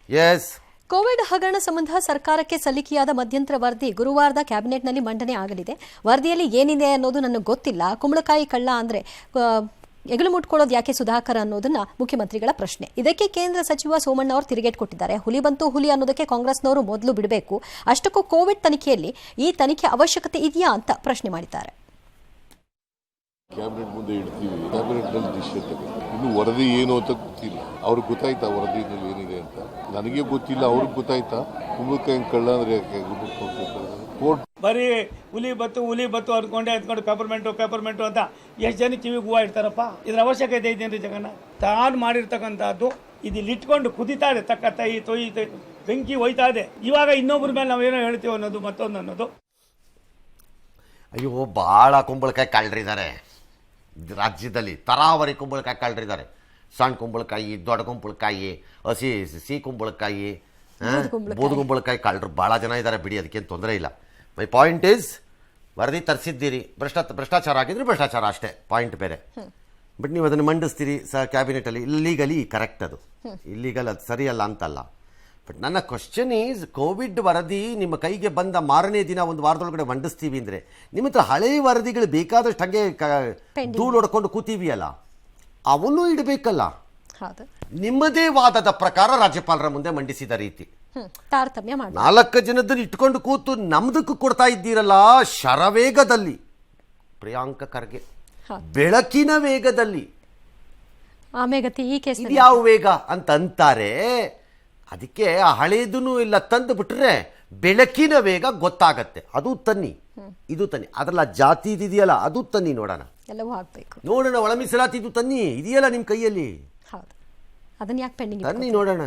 S. Covid ಹಗರಣ ಸಂಬಂಧ ಸರ್ಕಾರಕ್ಕೆ ಸಲ್ಲಿಕೆಯಾದ ಮಧ್ಯಂತರ ವರದಿ ಗುರುವಾರದ ಕ್ಯಾಬಿನೆಟ್ನಲ್ಲಿ ಮಂಡನೆ ಆಗಲಿದೆ. ವರದಿಯಲ್ಲಿ ಏನಿದೆ ಅನ್ನೋದು ನನಗೆ ಗೊತ್ತಿಲ್ಲ. ಕುಂಬಳಕಾಯಿ ಕಳ್ಳ ಅಂದ್ರೆ ಎಗಲು ಮುಟ್ಕೊಳ್ಳೋದು ಯಾಕೆ ಸುಧಾಕರ್ ಅನ್ನೋದನ್ನ ಮುಖ್ಯಮಂತ್ರಿಗಳ ಪ್ರಶ್ನೆ. ಇದಕ್ಕೆ ಕೇಂದ್ರ ಸಚಿವ ಸೋಮಣ್ಣ ಅವರು ತಿರುಗೇಟ್ ಕೊಟ್ಟಿದ್ದಾರೆ. ಹುಲಿ ಬಂತು ಹುಲಿ ಅನ್ನೋದಕ್ಕೆ ಕಾಂಗ್ರೆಸ್ನವರು ಮೊದಲು ಬಿಡಬೇಕು, ಅಷ್ಟಕ್ಕೂ ಕೋವಿಡ್ ತನಿಖೆಯಲ್ಲಿ ಈ ತನಿಖೆ ಅವಶ್ಯಕತೆ ಇದೆಯಾ ಅಂತ ಪ್ರಶ್ನೆ ಮಾಡಿದ್ದಾರೆ. ಕ್ಯಾಬಿನೆಟ್ ಮುಂದೆ ಇಡ್ತೀವಿ, ಕ್ಯಾಬಿನೆಟ್ ನಲ್ಲಿ ಡಿಸಿಷನ್ ತಗೋತೀವಿ. ಇನ್ನು ವರದಿ ಏನು ಅಂತ ಗೊತ್ತಿಲ್ಲ. ಅವ್ರಿಗೆ ಗೊತ್ತಾಯ್ತಾ ವರದಿನಲ್ಲಿ ಏನಿದೆ ಅಂತ? ನನಗೆ ಗೊತ್ತಿಲ್ಲ, ಅವ್ರಿಗೆ ಗೊತ್ತಾಯ್ತಾ? ಕುಂಬಳಕಾಯಿ ಕಳ್ಳ ಅಂದ್ರೆ ಕೋರ್ಟ್ ಬರೀ ಹುಲಿ ಬತ್ತು ಅಂದ್ಕೊಂಡು ಪೇಪರ್ಮೆಂಟು ಅಂತ ಎಷ್ಟು ಜನ ಕಿವಿಗೆ ಹೂವು ಇಡ್ತಾರಪ್ಪ. ಇದ್ರ ಅವಶ್ಯಕತೆ ಇದೆಯೇನ್ರಿ ಜಗನ್ನ? ತಾನು ಮಾಡಿರ್ತಕ್ಕಂಥದ್ದು ಇದು ಇಟ್ಕೊಂಡು ಕುದಿತಾ ಇದೆ, ತಕ್ಕ ತೊಯ್ ಬೆಂಕಿ ಹೋಯ್ತಾ ಇದೆ. ಇವಾಗ ಇನ್ನೊಬ್ಬರ ಮೇಲೆ ನಾವೇನೋ ಹೇಳ್ತೀವಿ ಅನ್ನೋದು ಮತ್ತೊಂದು ಅನ್ನೋದು. ಅಯ್ಯೋ, ಭಾಳ ಕುಂಬಳಕಾಯಿ ಕಳ್ಳರಿದ್ದಾರೆ ರಾಜ್ಯದಲ್ಲಿ. ತರಾವರಿ ಕುಂಬಳಕಾಯಿ ಕಳ್ಳರಿದ್ದಾರೆ. ಸಣ್ಣ ಕುಂಬಳಕಾಯಿ, ದೊಡ್ಡ ಕುಂಬಳಕಾಯಿ, ಸಿಹಿ ಕುಂಬಳಕಾಯಿ, ಬೂದು ಕುಂಬಳಕಾಯಿ ಕಳ್ಳರು ಭಾಳ ಜನ ಇದ್ದಾರೆ ಬಿಡಿ, ಅದಕ್ಕೇನು ತೊಂದರೆ ಇಲ್ಲ. ಮೈ ಪಾಯಿಂಟ್ ಈಸ್, ವರದಿ ತರಿಸಿದ್ದೀರಿ, ಭ್ರಷ್ಟಾಚಾರ ಆಗಿದ್ರೆ ಭ್ರಷ್ಟಾಚಾರ ಅಷ್ಟೇ, ಪಾಯಿಂಟ್ ಬೇರೆ. ಬಟ್ ನೀವು ಅದನ್ನು ಮಂಡಿಸ್ತೀರಿ ಕ್ಯಾಬಿನೆಟಲ್ಲಿ, ಇಲ್ಲೀಗಲಿ ಕರೆಕ್ಟ್, ಅದು ಇಲ್ಲೀಗಲ್, ಅದು ಸರಿಯಲ್ಲ ಅಂತಲ್ಲ. ಬಟ್ ನನ್ನ ಕ್ವಶನ್ ಈಸ್, ಕೋವಿಡ್ ವರದಿ ನಿಮ್ಮ ಕೈಗೆ ಬಂದ ಮಾರನೇ ದಿನ ಒಂದು ವಾರದೊಳಗಡೆ ಮಂಡಿಸ್ತೀವಿ ಅಂದರೆ ನಿಮ್ಮ ಹತ್ರ ಹಳೆ ವರದಿಗಳು ಬೇಕಾದಷ್ಟು ಹಾಗೆ ಧೂಳು ಹೊಡ್ಕೊಂಡು ಕೂತೀವಿಯಲ್ಲ, ಅವನ್ನೂ ಇಡಬೇಕಲ್ಲ. ನಿಮ್ಮದೇ ವಾದದ ಪ್ರಕಾರ ರಾಜ್ಯಪಾಲರ ಮುಂದೆ ಮಂಡಿಸಿದ ರೀತಿ ತಾರತಮ್ಯ ಮಾಡಿ 4 ಜನದನ್ನು ಇಟ್ಕೊಂಡು ಕೂತು ನಮ್ದಕ್ಕೂ ಕೊಡ್ತಾ ಇದ್ದೀರಲ್ಲ ಶರವೇಗದಲ್ಲಿ. ಪ್ರಿಯಾಂಕ ಖರ್ಗೆ ಬೆಳಕಿನ ವೇಗದಲ್ಲಿ, ಇದು ಯಾವ ವೇಗ ಅಂತ ಅಂತಾರೆ. ಅದಕ್ಕೆ ಆ ಹಳೇದೂ ಇಲ್ಲ ತಂದು ಬಿಟ್ರೆ ಬೆಳಕಿನ ವೇಗ ಗೊತ್ತಾಗತ್ತೆ. ಅದು ತನ್ನಿ, ಇದು ತನ್ನಿ, ಅದರಲ್ಲ ಜಾತಿ ಇದೆಯಲ್ಲ ಅದು ತನ್ನಿ, ನೋಡೋಣ ನೋಡೋಣ. ಒಳ ಮೀಸಲಾತಿ ಇದು ತನ್ನಿ, ಇದೆಯಲ್ಲ ನಿಮ್ಮ ಕೈಯಲ್ಲಿ, ಅದನ್ನ ಯಾಕೆ ಪೆಂಡಿಂಗ್ ತನ್ನಿ ನೋಡೋಣ.